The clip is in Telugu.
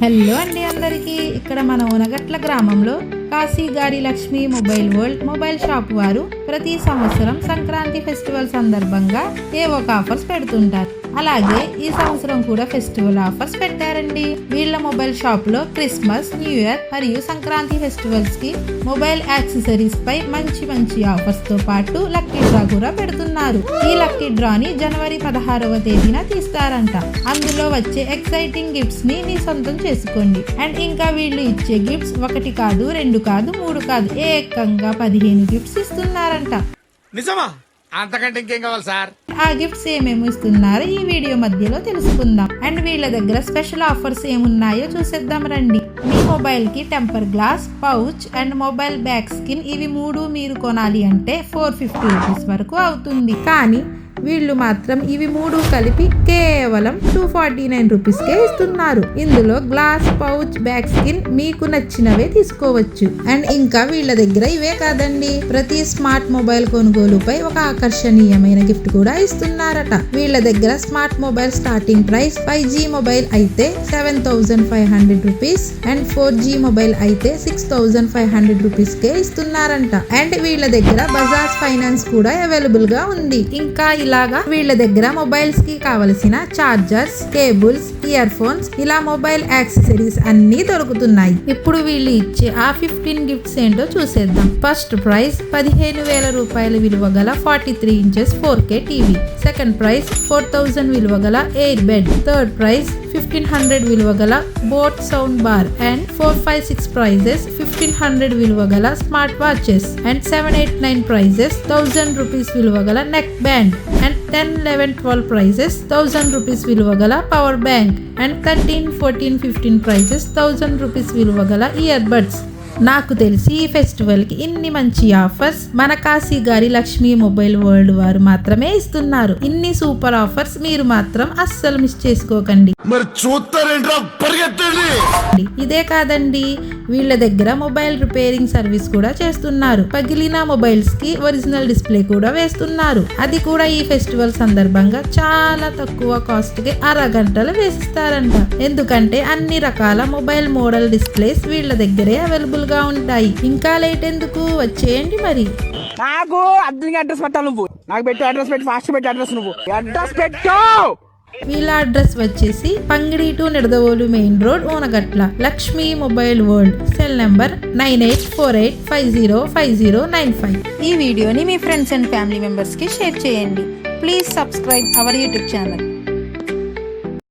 హలో అండి అందరికీ. ఇక్కడ మన ఓనగట్ల గ్రామంలో కాశీగారి Lakshmi mobile world mobile shop వారు ప్రతి సంవత్సరం సంక్రాంతి ఫెస్టివల్ సందర్భంగా ఒక ఆఫర్స్ పెడుతుంటారు. అలాగే ఈ సంవత్సరం కూడా ఫెస్టివల్ ఆఫర్స్ పెట్టారండి. వీళ్ళ మొబైల్ షాప్ లో క్రిస్మస్, న్యూ ఇయర్ మరియు సంక్రాంతి ఫెస్టివల్స్ కి మొబైల్ యాక్సెసరీస్ పై మంచి ఆఫర్స్ తో పాటు లక్కీ డ్రా కూడా పెడుతున్నారు. ఈ లక్కీ డ్రాని జనవరి 16వ తేదీన తీస్తారంట. అందులో వచ్చే ఎక్సైటింగ్ గిఫ్ట్స్ ని నీ సొంతం చేసుకోండి. అండ్ ఇంకా వీళ్ళు ఇచ్చే గిఫ్ట్స్ 1 కాదు, 2 కాదు, 3 కాదు, ఏకంగా 15 గిఫ్ట్స్ ఇస్తున్నారంట. నిజమా? అంతకంటే ఇంకేం కావాలి సార్? ఆ గిఫ్ట్స్ ఏమేమి ఇస్తున్నారో ఈ వీడియో మధ్యలో తెలుసుకుందాం. అండ్ వీళ్ళ దగ్గర స్పెషల్ ఆఫర్స్ ఏమున్నాయో చూసేద్దాం రండి. మీ మొబైల్ కి temper glass, pouch and mobile back skin ఇవి 3 మీరు కొనాలి అంటే 450 రూపీస్ వరకు అవుతుంది. కానీ వీళ్ళు మాత్రం ఇవి 3 కలిపి కేవలం 249 రూపీస్కే ఇస్తున్నారు. ఇందులో గ్లాస్, పౌచ్, బ్యాక్ స్కిన్ మీకు నచ్చినవే తీసుకోవచ్చు. అండ్ ఇంకా వీళ్ళ దగ్గర ఇవే కాదండి, ప్రతి స్మార్ట్ మొబైల్ కొనుగోలుపై ఒక ఆకర్షణీయమైన గిఫ్ట్ కూడా ఇస్తున్నారట. వీళ్ళ దగ్గర smart mobile starting price 5G mobile అయితే 7500 రూపీస్ అండ్ 4G మొబైల్ అయితే 6500 రూపీస్ కే ఇస్తున్నారంట. అండ్ వీళ్ళ దగ్గర బజాజ్ ఫైనాన్స్ కూడా అవైలబుల్ గా ఉంది. ఇంకా ఇలాగా వీళ్ళ దగ్గర మొబైల్స్ కి కావలసిన చార్జర్స్, కేబుల్స్, ఇయర్ ఫోన్స్, ఇలా మొబైల్ యాక్సెసరీస్ అన్ని దొరుకుతున్నాయి. ఇప్పుడు వీళ్ళు ఇచ్చే ఆ 15 గిఫ్ట్స్ ఏంటో చూసేద్దాం. ఫస్ట్ ప్రైజ్ 15,000 రూపాయల విలువ గల 43 inches 4K TV. Second prize 4000 విలువ గల ఎయిర్ బెడ్. థర్డ్ ప్రైజ్ 1500 విలువ గల boat sound bar. And 4, 5, 6 prizes 1500 విలువ గల smart watches. And 7, 8, 9 prizes 1000 rupees విలువ గల neck band. And 10, 11, 12 prizes 1000 rupees విలువ గల power bank. And 13, 14, 15 prizes 1000 rupees విలువ గల ఇయర్ బడ్స్. నాకు తెలిసి ఈ ఫెస్టివల్ కి ఇన్ని మంచి ఆఫర్స్ మన కాశీగారి లక్ష్మీ మొబైల్ వరల్డ్ వారు మాత్రమే ఇస్తున్నారు. ఇన్ని సూపర్ ఆఫర్స్ మీరు మాత్రం అస్సలు మిస్ చేసుకోకండి. ఇదే కాదండి, వీళ్ళ దగ్గర మొబైల్ రిపేరింగ్ సర్వీస్ కూడా చేస్తున్నారు. పగిలిన మొబైల్స్ కి ఒరిజినల్ డిస్ప్లే కూడా వేస్తున్నారు. అది కూడా ఈ ఫెస్టివల్ సందర్భంగా చాలా తక్కువ కాస్ట్ కి అరగంటలు వేసిస్తారంట. ఎందుకంటే అన్ని రకాల మొబైల్ మోడల్ డిస్ప్లేస్ వీళ్ళ దగ్గరే అవైలబుల్ గా ఉంటాయి. ఇంకా లేట్ ఎందుకు, వచ్చేయండి మరి. నాకు అడ్రస్ పెట్టాలి, నువ్వు నాకు పెట్టు అడ్రస్ పెట్టి ఫాస్ట్ పెట్టి అడ్రస్ నువ్వు అడ్రస్ పెట్టు. వీళ్ళ అడ్రస్ వచ్చేసి Pangidi to Nidadavolu main road, Onagatla. Lakshmi mobile world. Cell number 9848505095. ఈ వీడియోని మీ ఫ్రెండ్స్ అండ్ ఫ్యామిలీ మెంబర్స్ కి షేర్ చేయండి. Please subscribe our YouTube channel.